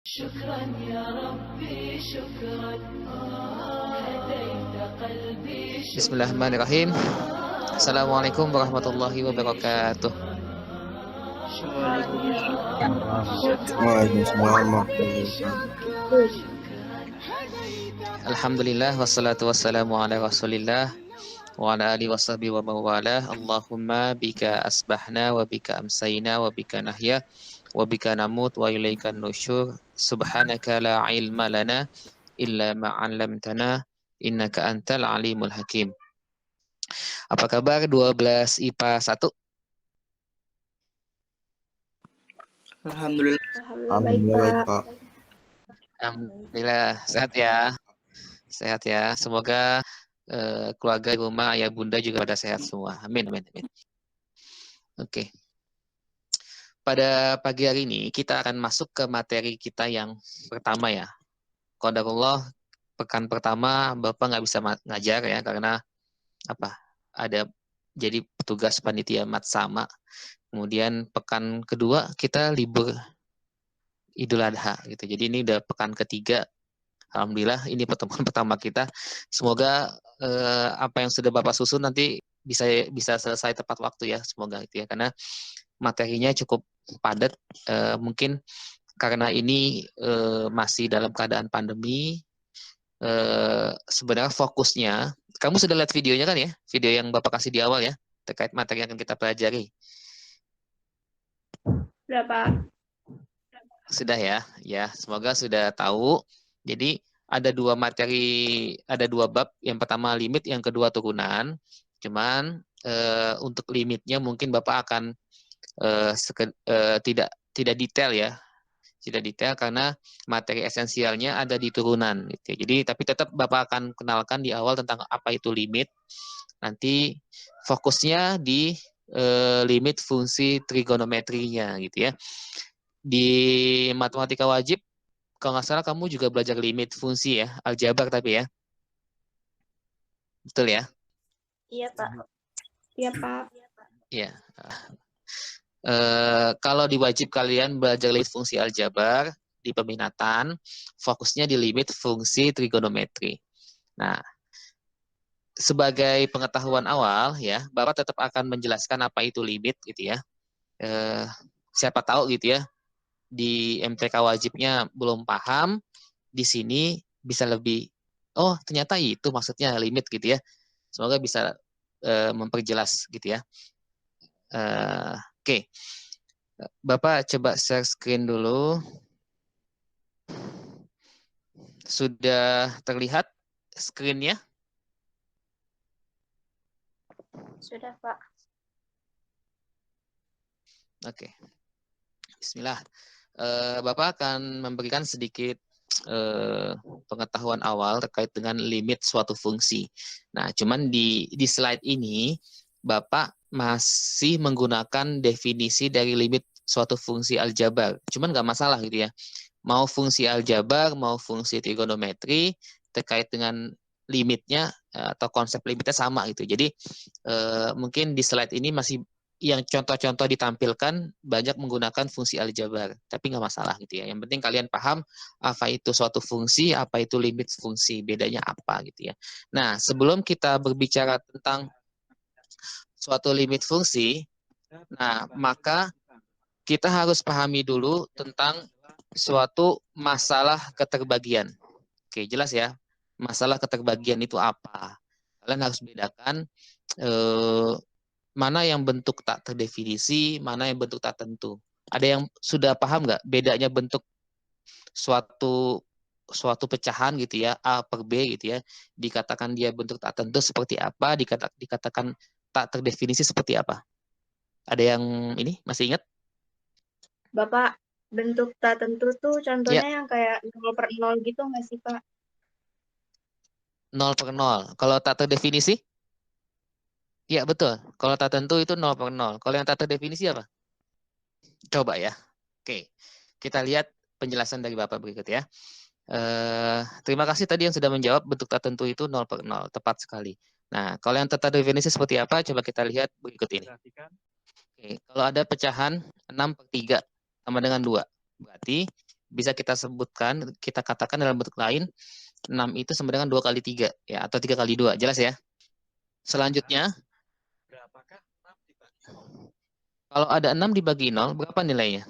شكرا يا ربي شكرا هديت قلبي شكرا Bismillahirrahmanirrahim. Assalamualaikum warahmatullahi wabarakatuh. Waalaikumsalam Waalaikumsalam warahmatullahi wabarakatuh. Alhamdulillah wassalatu wassalamu ala Rasulillah wa ala alihi washabihi wa mawalah. Allahumma bika asbahna wa bika amsayna wa bika nahya wa bika namut wa ilaikan nusyur. Subhanaka la ilma lana illa ma 'allamtana innaka antal alimul hakim. Apa kabar 12 IPA 1? Alhamdulillah. Alhamdulillah baik, Pak. Alhamdulillah sehat ya. Sehat ya. Semoga keluarga di rumah, ayah bunda juga pada sehat semua. Amin, amin, amin. Oke. Pada pagi hari ini kita akan masuk ke materi kita yang pertama ya. Qadarullah, pekan pertama Bapak nggak bisa ngajar ya karena apa? Ada jadi petugas panitia mat sama. Kemudian pekan kedua kita libur Idul Adha gitu. Jadi ini udah pekan ketiga. Alhamdulillah ini pertemuan pertama kita. Semoga apa yang sudah Bapak susun nanti bisa selesai tepat waktu ya. Semoga itu ya karena materinya cukup padat. Mungkin karena ini masih dalam keadaan pandemi. Sebenarnya fokusnya, kamu sudah lihat videonya kan ya? Video yang Bapak kasih di awal ya terkait materi yang akan kita pelajari. Sudah, Pak. Sudah ya, ya semoga sudah tahu. Jadi ada dua materi, ada dua bab. Yang pertama limit, yang kedua turunan. Cuman untuk limitnya mungkin Bapak akan tidak detail ya, tidak detail karena materi esensialnya ada di turunan. Gitu. Jadi tapi tetap Bapak akan kenalkan di awal tentang apa itu limit. Nanti fokusnya di limit fungsi trigonometrinya gitu ya. Di matematika wajib, kalau nggak salah kamu juga belajar limit fungsi ya, aljabar tapi ya. Betul ya? Iya, Pak. Iya, Pak. Iya. Kalau di wajib kalian belajar limit fungsi aljabar, di peminatan, fokusnya di limit fungsi trigonometri. Nah, sebagai pengetahuan awal ya, Bapak tetap akan menjelaskan apa itu limit gitu ya. Siapa tahu gitu ya, di MTK wajibnya belum paham, di sini bisa lebih, oh ternyata itu maksudnya limit gitu ya. Semoga bisa memperjelas gitu ya. Oke. Bapak coba share screen dulu. Sudah terlihat screen-nya? Sudah, Pak. Oke. Bismillah. Bapak akan memberikan sedikit pengetahuan awal terkait dengan limit suatu fungsi. Nah, cuman di slide ini Bapak masih menggunakan definisi dari limit suatu fungsi aljabar. Cuman nggak masalah gitu ya. Mau fungsi aljabar, mau fungsi trigonometri, terkait dengan limitnya atau konsep limitnya sama gitu. Jadi mungkin di slide ini masih yang contoh-contoh ditampilkan banyak menggunakan fungsi aljabar, tapi nggak masalah gitu ya. Yang penting kalian paham apa itu suatu fungsi, apa itu limit fungsi, bedanya apa gitu ya. Nah, sebelum kita berbicara tentang suatu limit fungsi, nah maka kita harus pahami dulu tentang suatu masalah keterbagian. Oke, jelas ya. Masalah keterbagian itu apa? Kalian harus bedakan mana yang bentuk tak terdefinisi, mana yang bentuk tak tentu. Ada yang sudah paham nggak bedanya bentuk suatu pecahan gitu ya, A per B gitu ya, dikatakan dia bentuk tak tentu seperti apa, dikatakan tak terdefinisi seperti apa? Ada yang ini masih ingat? Bapak, bentuk tak tentu tuh Ya, contohnya yang kayak 0/0 gitu nggak sih, Pak? 0/0. Kalau tak terdefinisi? Ya, betul. Kalau tak tentu itu 0/0. Kalau yang tak terdefinisi apa? Coba ya. Oke, kita lihat penjelasan dari Bapak berikut ya. Terima kasih tadi yang sudah menjawab bentuk tak tentu itu 0/0. Tepat sekali. Nah, kalau yang tak terdefinisi seperti apa? Coba kita lihat berikut ini. Oke, kalau ada pecahan 6/3 sama dengan 2. Berarti bisa kita sebutkan, kita katakan dalam bentuk lain, 6 itu sama dengan 2 kali 3, ya, atau 3 kali 2. Jelas ya? Selanjutnya, kalau ada 6 dibagi 0, berapa nilainya?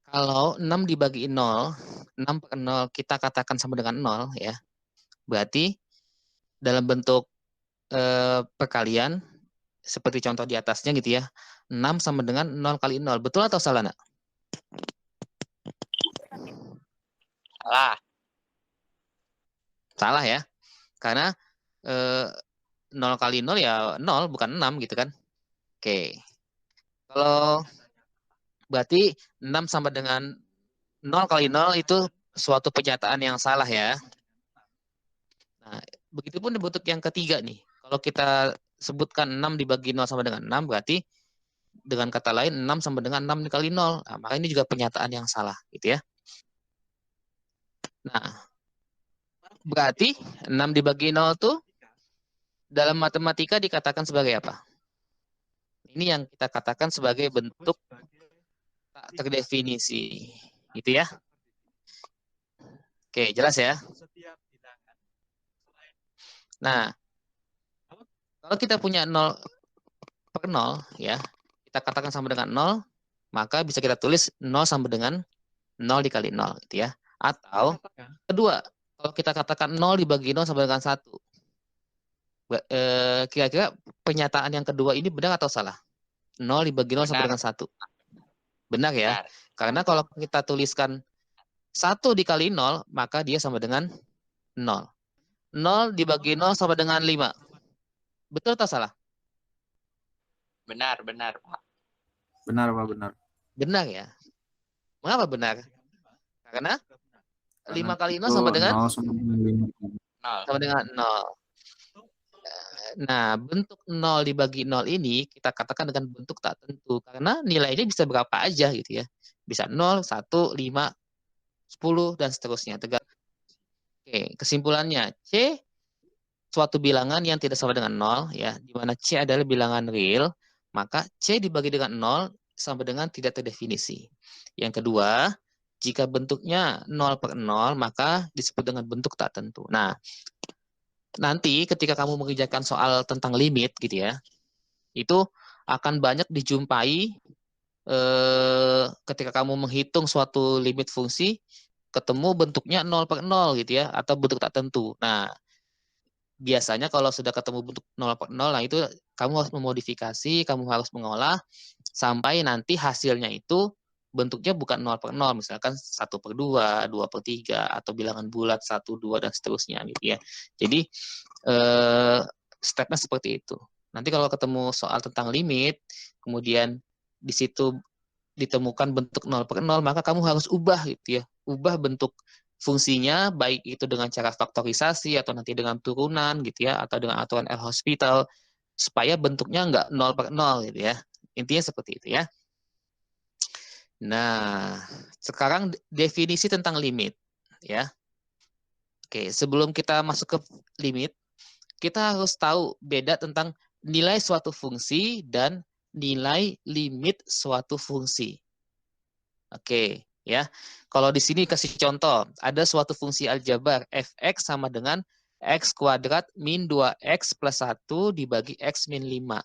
Kalau 6 dibagi 0, 6 per 0 kita katakan sama dengan 0, ya. Berarti dalam bentuk perkalian, seperti contoh di atasnya gitu ya, 6 sama dengan 0 kali 0. Betul atau salah, nak? Salah. Salah ya. Karena 0 kali 0 ya 0, bukan 6 gitu kan. Oke. Kalau berarti 6 sama dengan 0 kali 0 itu suatu pernyataan yang salah ya. Nah, begitupun di bentuk yang ketiga nih. Kalau kita sebutkan 6 dibagi 0 sama dengan 6, berarti dengan kata lain 6 sama dengan 6 kali 0. Nah, maka ini juga pernyataan yang salah gitu ya. Nah, berarti 6 dibagi 0 tuh dalam matematika dikatakan sebagai apa? Ini yang kita katakan sebagai bentuk tak terdefinisi. Gitu ya. Oke, jelas ya? Nah, kalau kita punya 0 per 0, ya, kita katakan sama dengan 0, maka bisa kita tulis 0 sama dengan 0 dikali 0, gitu ya. Atau, kedua, kalau kita katakan 0 dibagi 0 sama dengan 1, kira-kira pernyataan yang kedua ini benar atau salah? 0 dibagi 0 sama dengan 1. Benar ya? Benar. Karena kalau kita tuliskan 1 dikali 0, maka dia sama dengan 0. 0 dibagi 0 sama dengan 5. Betul atau salah? Benar, Pak. Benar, Pak, benar. Benar ya? Mengapa benar? Karena 5 kali 0 itu sama dengan 0 sama dengan 5. sama dengan 0. Nah, bentuk 0 dibagi 0 ini kita katakan dengan bentuk tak tentu. Karena nilainya bisa berapa aja gitu ya. Bisa 0, 1, 5, 10, dan seterusnya. Oke, kesimpulannya, C suatu bilangan yang tidak sama dengan 0, ya, di mana C adalah bilangan real, maka C dibagi dengan 0 sama dengan tidak terdefinisi. Yang kedua, jika bentuknya 0 per 0, maka disebut dengan bentuk tak tentu. Nah, nanti ketika kamu mengerjakan soal tentang limit gitu ya, itu akan banyak dijumpai ketika kamu menghitung suatu limit fungsi, ketemu bentuknya 0 per 0 gitu ya, atau bentuk tak tentu. Nah, biasanya kalau sudah ketemu bentuk 0 per 0, nah itu kamu harus memodifikasi, kamu harus mengolah, sampai nanti hasilnya itu bentuknya bukan 0 per 0, misalkan 1 per 2, 2 per 3, atau bilangan bulat 1, 2, dan seterusnya gitu ya. Jadi, stepnya seperti itu. Nanti kalau ketemu soal tentang limit, kemudian di situ ditemukan bentuk 0 per 0, maka kamu harus ubah gitu ya. Ubah bentuk fungsinya, baik itu dengan cara faktorisasi, atau nanti dengan turunan gitu ya, atau dengan aturan L'Hospital, supaya bentuknya nggak 0 per 0 gitu ya. Intinya seperti itu ya. Nah, sekarang definisi tentang limit ya. Oke, sebelum kita masuk ke limit, kita harus tahu beda tentang nilai suatu fungsi dan nilai limit suatu fungsi. Oke, ya. Kalau di sini kasih contoh, ada suatu fungsi aljabar f(x) sama dengan x kuadrat min 2x plus 1 dibagi x min 5.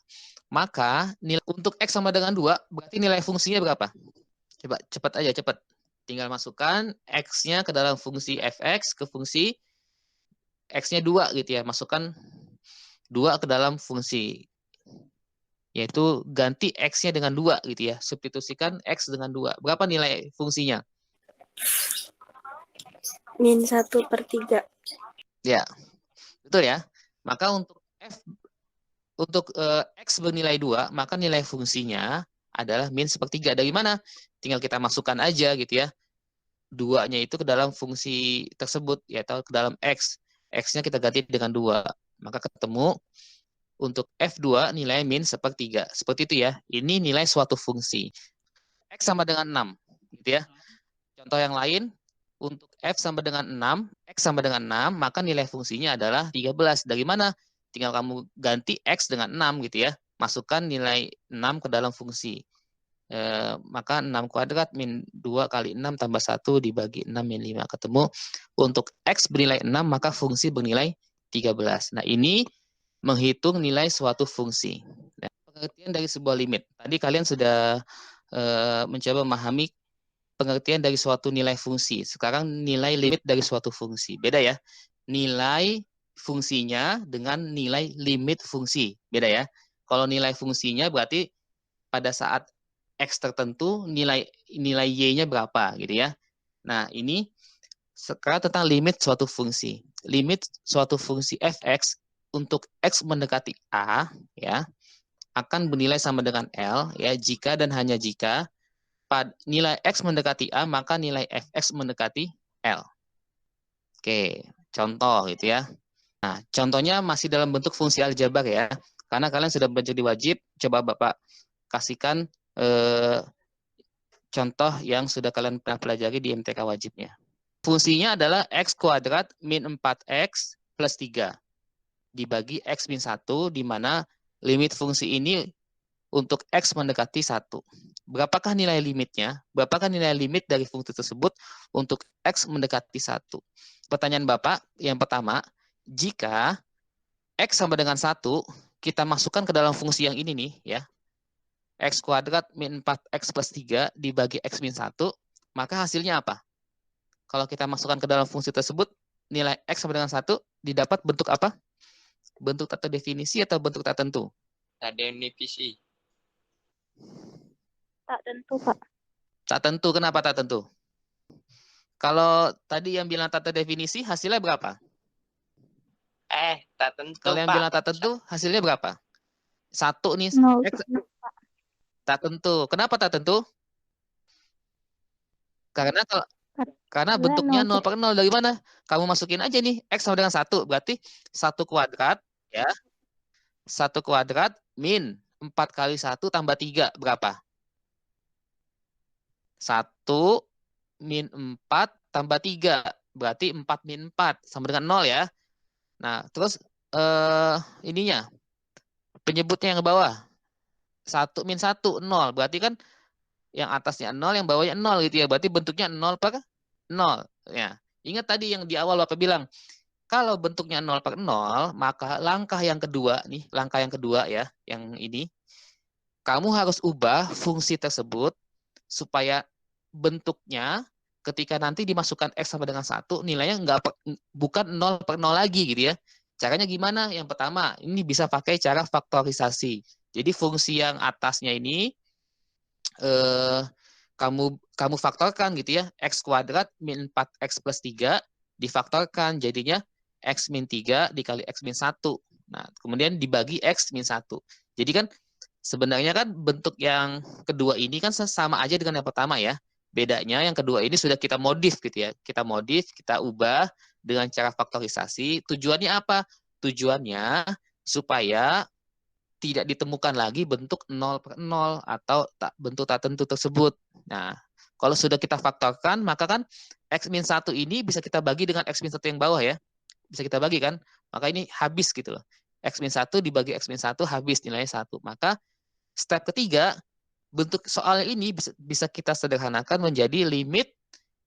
Maka nilai untuk x sama dengan 2, berarti nilai fungsinya berapa? Coba cepat aja, cepat. Tinggal masukkan x-nya ke dalam fungsi fx, ke fungsi x-nya 2 gitu ya. Masukkan 2 ke dalam fungsi. Yaitu ganti x-nya dengan 2 gitu ya. Substitusikan x dengan 2. Berapa nilai fungsinya? Min 1 per 3. Ya, betul ya. Maka untuk x bernilai 2, maka nilai fungsinya adalah min sepertiga. Dari mana? Tinggal kita masukkan aja gitu ya. 2-nya itu ke dalam fungsi tersebut, yaitu ke dalam x. X-nya kita ganti dengan 2. Maka ketemu untuk F2 nilai min sepertiga. Seperti itu ya. Ini nilai suatu fungsi. X sama dengan 6. Gitu ya. Contoh yang lain, untuk F sama dengan 6, X sama dengan 6, maka nilai fungsinya adalah 13. Dari mana? Tinggal kamu ganti X dengan 6 gitu ya. Masukkan nilai 6 ke dalam fungsi. Maka 6 kuadrat min 2 kali 6 tambah 1 dibagi 6 min 5 ketemu. Untuk X bernilai 6 maka fungsi bernilai 13. Nah ini menghitung nilai suatu fungsi. Nah, pengertian dari sebuah limit. Tadi kalian sudah mencoba memahami pengertian dari suatu nilai fungsi. Sekarang nilai limit dari suatu fungsi. Beda ya. Nilai fungsinya dengan nilai limit fungsi. Beda ya. Kalau nilai fungsinya berarti pada saat X tertentu nilai Y-nya berapa gitu ya. Nah, ini sekarang tentang limit suatu fungsi. Limit suatu fungsi fx untuk X mendekati A ya akan bernilai sama dengan L ya jika dan hanya jika nilai X mendekati A maka nilai fx mendekati L. Oke, contoh gitu ya. Nah, contohnya masih dalam bentuk fungsi aljabar ya. Karena kalian sudah belajar di wajib, coba Bapak kasihkan contoh yang sudah kalian pernah pelajari di MTK wajibnya. Fungsinya adalah X kuadrat min 4X plus 3 dibagi X min 1, di mana limit fungsi ini untuk X mendekati 1. Berapakah nilai limitnya? Berapakah nilai limit dari fungsi tersebut untuk X mendekati 1? Pertanyaan Bapak yang pertama, jika X sama dengan 1, kita masukkan ke dalam fungsi yang ini nih ya. X kuadrat min 4X plus 3 dibagi X min 1, maka hasilnya apa? Kalau kita masukkan ke dalam fungsi tersebut, nilai X sama dengan 1 didapat bentuk apa? Bentuk tak terdefinisi atau bentuk tak tentu? Tak definisi. Tak tentu, Pak. Tak tentu, kenapa tak tentu? Kalau tadi yang bilang tak terdefinisi, hasilnya berapa? Tak tentu, Kalau yang Pak. bilang tak tentu, hasilnya berapa? 1 nih, X tak tentu. Kenapa tak tentu? Karena bentuknya 0 per 0. Dari mana? Kamu masukin aja nih, X sama dengan 1. Berarti 1 kuadrat, ya. 1 kuadrat min 4 kali 1 tambah 3. Berapa? 1 min 4 tambah 3. Berarti 4 min 4. Sama dengan 0 ya. Nah, terus ininya. Penyebutnya yang ke bawah. 1 min 1, 0. Berarti kan yang atasnya 0, yang bawahnya 0 gitu ya. Berarti bentuknya 0 per 0. Ya. Ingat tadi yang di awal Bapak bilang, kalau bentuknya 0 per 0, maka langkah yang kedua nih, langkah yang kedua ya, yang ini, kamu harus ubah fungsi tersebut supaya bentuknya ketika nanti dimasukkan X sama dengan 1, nilainya bukan 0 per 0 lagi gitu ya. Caranya gimana? Yang pertama, ini bisa pakai cara faktorisasi. Jadi fungsi yang atasnya ini kamu faktorkan gitu ya, X kuadrat min 4X plus 3 difaktorkan, jadinya X min 3 dikali X min 1. Nah, kemudian dibagi X min 1. Jadi kan sebenarnya kan bentuk yang kedua ini kan sama aja dengan yang pertama ya. Bedanya yang kedua ini sudah kita modif gitu ya. Kita modif, kita ubah dengan cara faktorisasi. Tujuannya apa? Tujuannya supaya tidak ditemukan lagi bentuk 0 per 0 atau bentuk tak tentu tersebut. Nah, kalau sudah kita faktorkan, maka kan X min 1 ini bisa kita bagi dengan X min 1 yang bawah ya. Bisa kita bagi kan? Maka ini habis gitu loh. X min 1 dibagi X min 1 habis nilainya 1. Maka step ketiga, bentuk soal ini bisa kita sederhanakan menjadi limit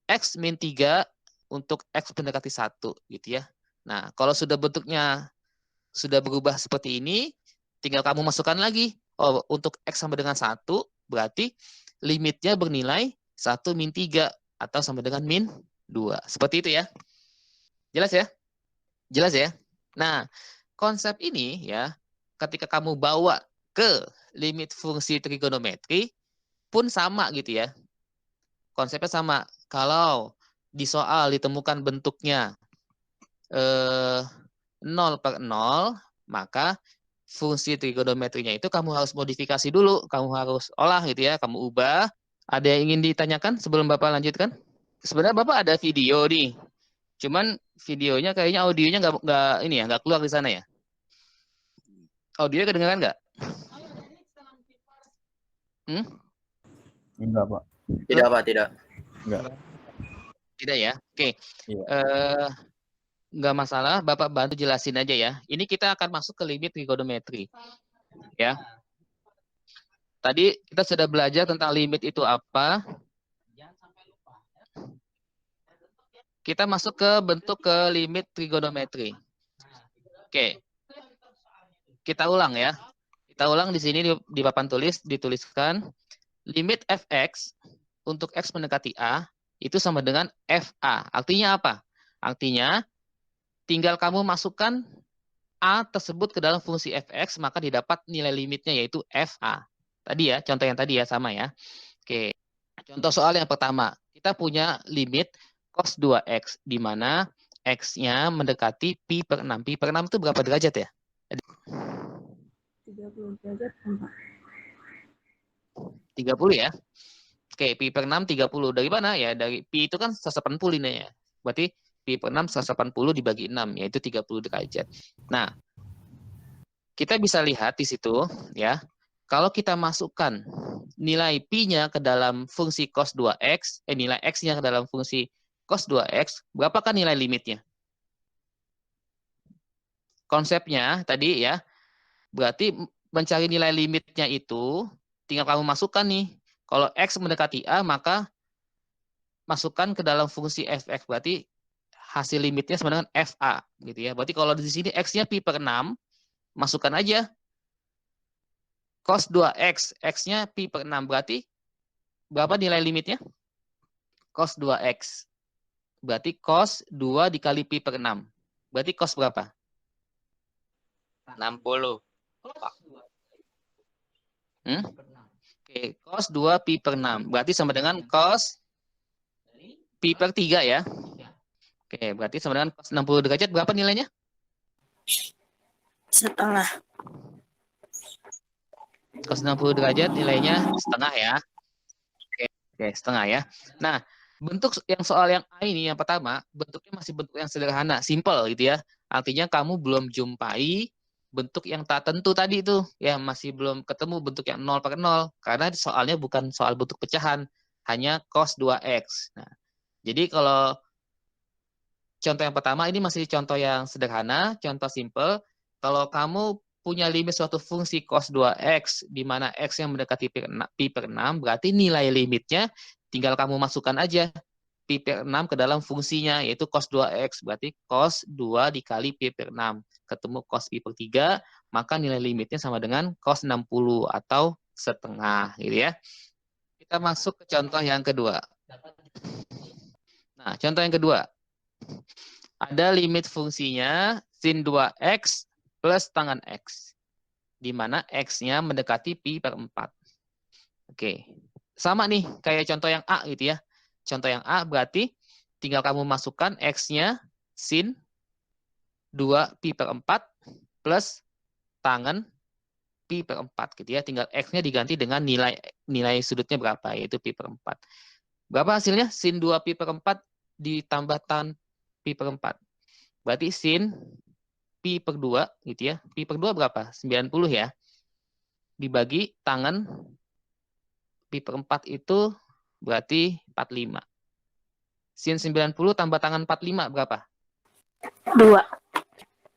X min 3 untuk X mendekati 1 gitu ya. Nah, kalau sudah bentuknya sudah berubah seperti ini, tinggal kamu masukkan lagi. Oh, untuk X sama dengan 1, berarti limitnya bernilai 1 min 3 atau sama dengan min 2. Seperti itu ya. Jelas ya? Jelas ya? Nah, konsep ini ya, ketika kamu bawa ke limit fungsi trigonometri pun sama gitu ya. Konsepnya sama. Kalau di soal ditemukan bentuknya 0 per 0, maka fungsi trigonometrinya itu kamu harus modifikasi dulu, kamu harus olah gitu ya, kamu ubah. Ada yang ingin ditanyakan sebelum Bapak lanjutkan? Sebenarnya Bapak ada video nih, cuman videonya kayaknya audionya nggak keluar di sana ya. Audionya kedengaran nggak? Enggak, Pak. Tidak, Pak, tidak. Enggak. Tidak ya. Oke. Iya. Nggak masalah, Bapak bantu jelasin aja ya. Ini kita akan masuk ke limit trigonometri. Ya. tadi kita sudah belajar tentang limit itu apa. Kita masuk ke bentuk ke limit trigonometri. Oke. Kita ulang ya. Kita ulang di sini di papan tulis dituliskan limit fx untuk x mendekati a itu sama dengan fa. Artinya apa? Artinya tinggal kamu masukkan a tersebut ke dalam fungsi fx maka didapat nilai limitnya yaitu fa. Tadi ya, contoh yang tadi ya sama ya. Oke. Contoh soal yang pertama, kita punya limit cos 2x, di mana x-nya mendekati pi per 6. Pi per 6 itu berapa derajat ya? 30 derajat 4. 30 ya? Oke, pi per 6, 30. Dari mana ya? Dari pi itu kan 180 ini ya. Berarti pi per 6, 180 dibagi 6, yaitu 30 derajat. Nah, kita bisa lihat di situ, ya. Kalau kita masukkan nilai pi-nya ke dalam fungsi cos 2x, nilai x-nya ke dalam fungsi cos 2x, berapakah nilai limitnya? Konsepnya tadi ya, berarti mencari nilai limitnya itu, tinggal kamu masukkan nih. Kalau x mendekati a, maka masukkan ke dalam fungsi fx, berarti hasil limitnya sama dengan fa. Gitu ya. Berarti kalau di sini x-nya pi per 6, masukkan aja. Cos 2x, x-nya pi per 6, berarti berapa nilai limitnya? Cos 2x. Berarti cos 2 dikali pi per 6. Berarti cos berapa? 60. Oke, cos 2 pi per 6. Berarti sama dengan cos pi per 3 ya. Oke, berarti sama dengan cos 60 derajat berapa nilainya? Setengah. Cos 60 derajat nilainya setengah ya. Oke, setengah ya. Nah, bentuk yang soal yang A ini yang pertama, bentuknya masih bentuk yang sederhana, simple gitu ya. Artinya kamu belum jumpai bentuk yang tak tentu tadi itu, ya masih belum ketemu bentuk yang 0 per 0 karena soalnya bukan soal bentuk pecahan, hanya cos 2x. Nah, jadi kalau contoh yang pertama ini masih contoh yang sederhana, contoh simple. Kalau kamu punya limit suatu fungsi cos 2x, di mana x yang mendekati pi per 6, berarti nilai limitnya tinggal kamu masukkan aja pi per 6 ke dalam fungsinya, yaitu cos 2x. Berarti cos 2 dikali pi per 6. Ketemu cos pi per 3, maka nilai limitnya sama dengan cos 60 atau setengah. Gitu ya. Kita masuk ke contoh yang kedua. Nah, contoh yang kedua. Ada limit fungsinya sin 2x plus tangan x, di mana x-nya mendekati pi per 4. Oke, sama nih kayak contoh yang A gitu ya. Contoh yang A berarti tinggal kamu masukkan x-nya sin 2 pi per 4 plus tangan pi per 4 gitu ya. Tinggal x-nya diganti dengan nilai sudutnya berapa, yaitu pi per 4. Berapa hasilnya? Sin 2 pi per 4 ditambah tan pi per 4. Berarti sin pi per 2 gitu ya. Pi per 2 berapa? 90 ya. Dibagi tangan pi per 4 itu berarti 45. Sin 90 tambah tangan 45 berapa? 2.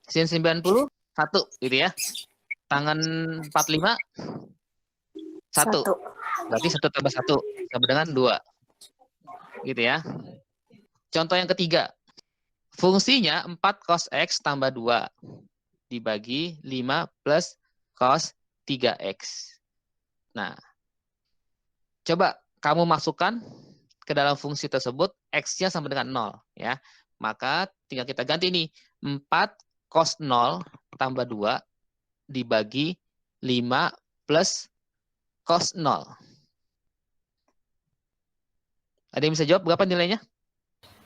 Sin 90 1 gitu ya. Tangan 45 1. Berarti 1 tambah 1 sama dengan 2. Gitu ya. Contoh yang ketiga. Fungsinya 4 cos x tambah 2 dibagi 5 plus cos 3x. Nah, coba kamu masukkan ke dalam fungsi tersebut, x-nya sama dengan 0. Ya. Maka tinggal kita ganti nih. 4 cos 0 tambah 2 dibagi 5 plus cos 0. Ada yang bisa jawab berapa nilainya?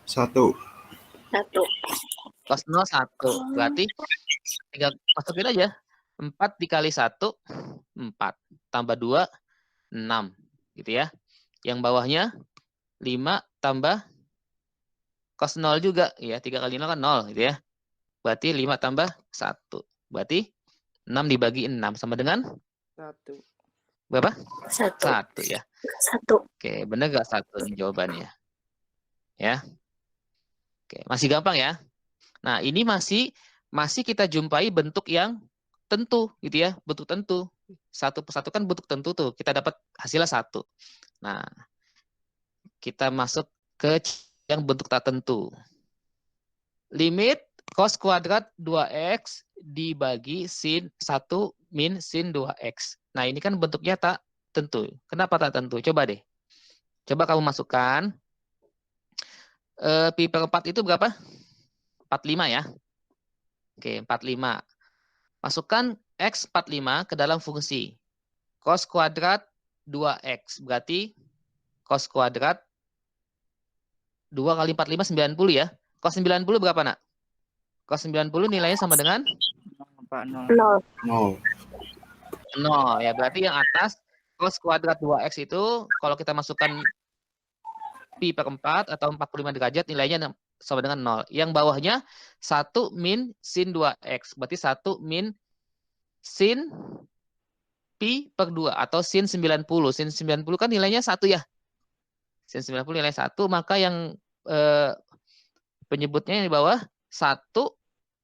1. 1. Cos 0 1. Berarti tinggal masukin aja. 4 dikali 1, 4. Tambah 2, 6. Gitu ya. Yang bawahnya 5 tambah cos 0 juga. Ya, 3 kali 0 kan 0. Gitu ya. Berarti 5 tambah 1. Berarti 6 dibagi 6 sama dengan? 1. Berapa? 1. 1 ya. 1. Oke, benar nggak 1 nih jawabannya? Ya. Oke, masih gampang ya. Nah, ini masih kita jumpai bentuk yang tentu gitu ya, bentuk tentu. satu persatu kan bentuk tentu tuh. Kita dapat hasilnya 1. Nah, kita masuk ke yang bentuk tak tentu. Limit cos kuadrat 2x dibagi sin 1 min sin 2x. Nah, ini kan bentuknya tak tentu. Kenapa tak tentu? Coba deh. Coba kamu masukkan. Pi per 4 itu berapa? 45 ya. Oke, 45. Masukkan X 45 ke dalam fungsi. Cos kuadrat 2X. Berarti cos kuadrat 2 kali 45, 90 ya. Cos 90 berapa, nak? Cos 90 nilainya sama dengan? 0. 0. Ya, berarti yang atas cos kuadrat 2X itu, kalau kita masukkan pi per 4 atau 45 derajat, nilainya sama dengan 0. Yang bawahnya 1 min sin 2X. Berarti 1 min sin pi per 2 atau sin 90. Sin 90 kan nilainya 1 ya. Sin 90 nilai 1, maka yang penyebutnya yang di bawah 1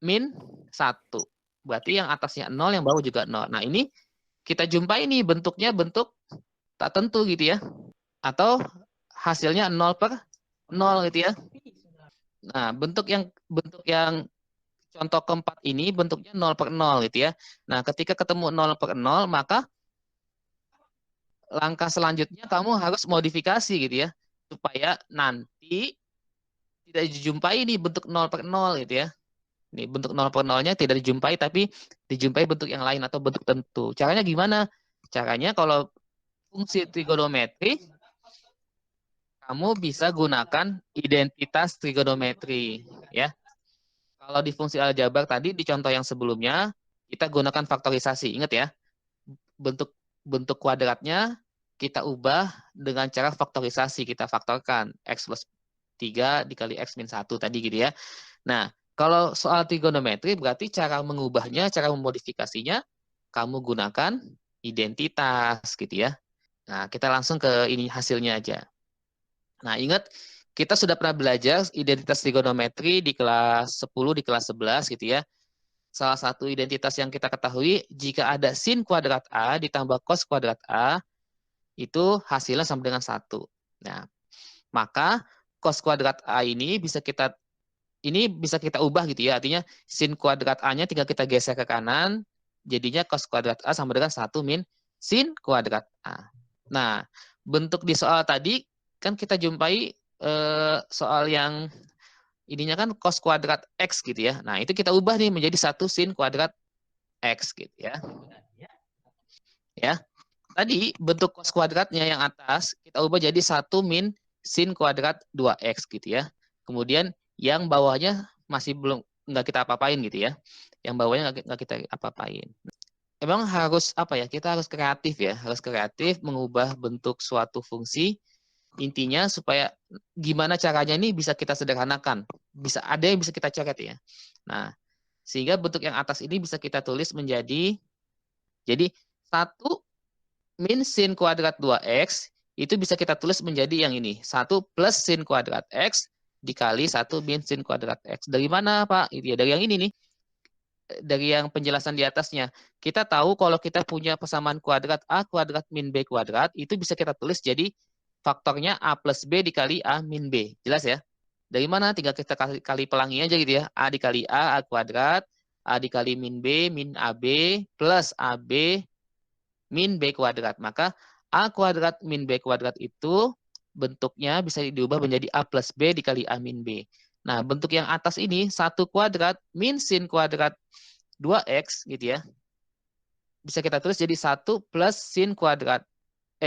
min 1. Berarti yang atasnya 0, yang bawah juga 0. Nah, ini kita jumpai ini bentuknya bentuk tak tentu gitu ya. Atau hasilnya 0 per 0 gitu ya. Nah, bentuk yang contoh keempat ini bentuknya 0 per 0 gitu ya. Nah, ketika ketemu 0 per 0, maka langkah selanjutnya kamu harus modifikasi gitu ya. Supaya nanti tidak dijumpai ini bentuk 0 per 0 gitu ya. Ini bentuk 0 per 0-nya tidak dijumpai, tapi dijumpai bentuk yang lain atau bentuk tentu. Caranya gimana? Caranya kalau fungsi trigonometri, kamu bisa gunakan identitas trigonometri. Ya. Kalau di fungsi aljabar tadi, di contoh yang sebelumnya, kita gunakan faktorisasi. Ingat ya, bentuk kuadratnya kita ubah dengan cara faktorisasi. Kita faktorkan X plus 3 dikali X min 1 tadi gitu ya. Nah, kalau soal trigonometri berarti cara mengubahnya, cara memodifikasinya, kamu gunakan identitas gitu ya. Nah, kita langsung ke ini hasilnya aja. Nah, ingat kita sudah pernah belajar identitas trigonometri di kelas 10, di kelas 11 gitu ya. Salah satu identitas yang kita ketahui, jika ada sin kuadrat A ditambah cos kuadrat A, itu hasilnya sama dengan 1. Nah, maka cos kuadrat A ini bisa kita ubah gitu ya. Artinya sin kuadrat A-nya tinggal kita geser ke kanan, jadinya cos kuadrat A sama dengan 1 min sin kuadrat A. Nah, bentuk di soal tadi kan kita jumpai soal yang ininya kan cos kuadrat X gitu ya. Nah, itu kita ubah nih menjadi 1 sin kuadrat X gitu ya. Ya. Tadi bentuk cos kuadratnya yang atas kita ubah jadi 1 min sin kuadrat 2X gitu ya. Kemudian yang bawahnya masih nggak kita apa-apain gitu ya. Yang bawahnya nggak kita apa-apain. Emang harus apa ya? Kita harus kreatif ya. Harus kreatif mengubah bentuk suatu fungsi. Intinya supaya gimana caranya ini bisa kita sederhanakan. Bisa ada yang bisa kita coret ya. Nah, sehingga bentuk yang atas ini bisa kita tulis menjadi 1 min sin kuadrat 2X itu bisa kita tulis menjadi yang ini. 1 plus sin kuadrat X dikali 1 min sin kuadrat X. Dari mana, Pak? Itu ya, dari yang ini nih. Dari yang penjelasan di atasnya. Kita tahu kalau kita punya persamaan kuadrat A kuadrat min B kuadrat, itu bisa kita tulis jadi faktornya A plus B dikali A min B. Jelas ya? Dari mana? Tinggal kita kali pelangi aja gitu ya. A dikali A kuadrat, A dikali min B, min AB, plus AB, min B kuadrat. Maka A kuadrat min B kuadrat itu bentuknya bisa diubah menjadi A plus B dikali A min B. Nah, bentuk yang atas ini 1 kuadrat min sin kuadrat 2X gitu ya. Bisa kita tulis jadi 1 plus sin kuadrat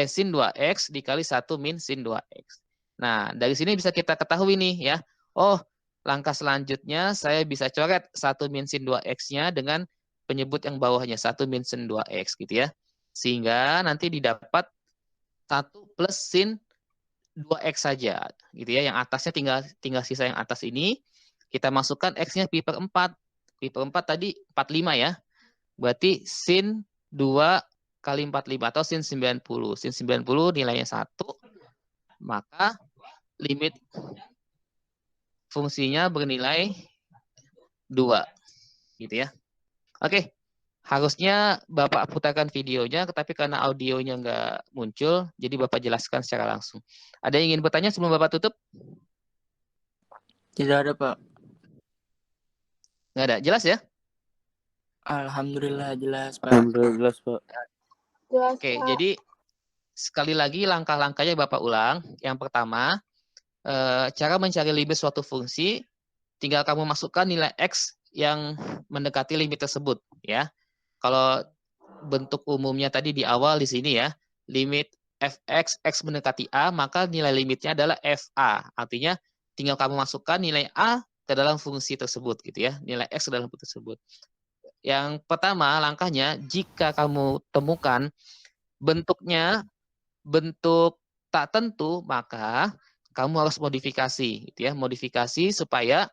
sin 2X dikali 1 min sin 2X. Nah, dari sini bisa kita ketahui nih ya. Oh, langkah selanjutnya saya bisa coret 1 min sin 2X-nya dengan penyebut yang bawahnya 1 min sin 2X gitu ya. Sehingga nanti didapat 1 plus sin 2X saja gitu ya. Yang atasnya tinggal sisa yang atas ini. Kita masukkan X-nya pi per 4. Pi per 4 tadi 45 ya. Berarti sin 2 kali 45 atau sin 90. Sin 90 nilainya 1. Maka limit fungsinya bernilai 2. Gitu ya. Oke. Harusnya Bapak putarkan videonya, tapi karena audionya nggak muncul, jadi Bapak jelaskan secara langsung. Ada yang ingin bertanya sebelum Bapak tutup? Tidak ada, Pak. Nggak ada. Jelas ya? Alhamdulillah jelas, Pak. Alhamdulillah jelas, Pak. Jelas, Oke, Pak. jadi sekali lagi langkah-langkahnya Bapak ulang. Yang pertama, cara mencari limit suatu fungsi, tinggal kamu masukkan nilai X yang mendekati limit tersebut. Ya, kalau bentuk umumnya tadi di awal di sini ya, limit fx, x mendekati A, maka nilai limitnya adalah FA. Artinya tinggal kamu masukkan nilai A ke dalam fungsi tersebut gitu ya, nilai X ke dalam fungsi tersebut. Yang pertama langkahnya, jika kamu temukan bentuknya bentuk tak tentu, maka kamu harus modifikasi gitu ya, modifikasi supaya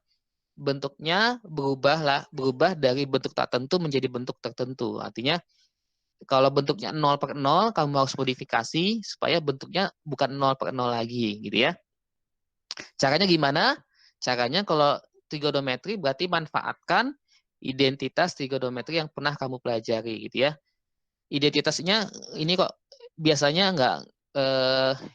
bentuknya berubah dari bentuk tak tentu menjadi bentuk tertentu. Artinya kalau bentuknya 0/0, kamu harus modifikasi supaya bentuknya bukan 0/0 lagi gitu ya. Caranya gimana? Caranya kalau trigonometri berarti manfaatkan identitas trigonometri yang pernah kamu pelajari gitu ya. Identitasnya ini kok biasanya nggak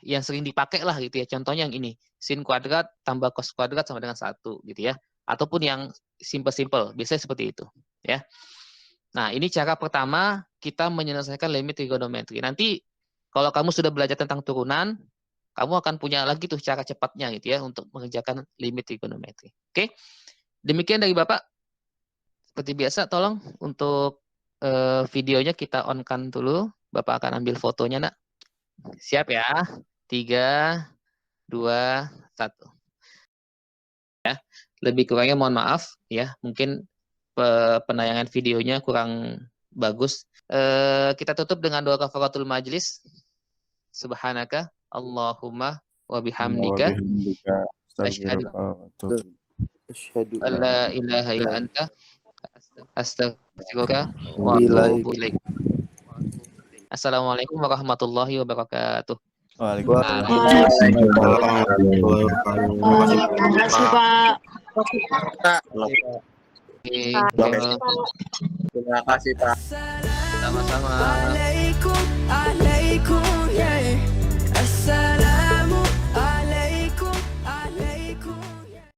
yang sering dipakai lah gitu ya. Contohnya yang ini, sin kuadrat tambah cos kuadrat sama dengan 1 gitu ya. Ataupun yang simple-simple, biasanya seperti itu ya. Nah, ini cara pertama kita menyelesaikan limit trigonometri. Nanti kalau kamu sudah belajar tentang turunan, kamu akan punya lagi tuh cara cepatnya gitu ya untuk mengerjakan limit trigonometri. Oke. Demikian dari Bapak. Seperti biasa tolong untuk videonya kita on-kan dulu. Bapak akan ambil fotonya, Nak. Siap ya? 3, 2, 1. Ya, lebih kurangnya mohon maaf ya, mungkin penayangan videonya kurang bagus. Kita tutup dengan doa kafaratul majlis. Subhanaka Allahumma wa bihamdika asyhadu an la ilaha illa anta astaghfiruka wa atubu ilaik. Assalamualaikum warahmatullahi wabarakatuh. Terima kasih, Pak. Terima kasih, Pak. Sama-sama.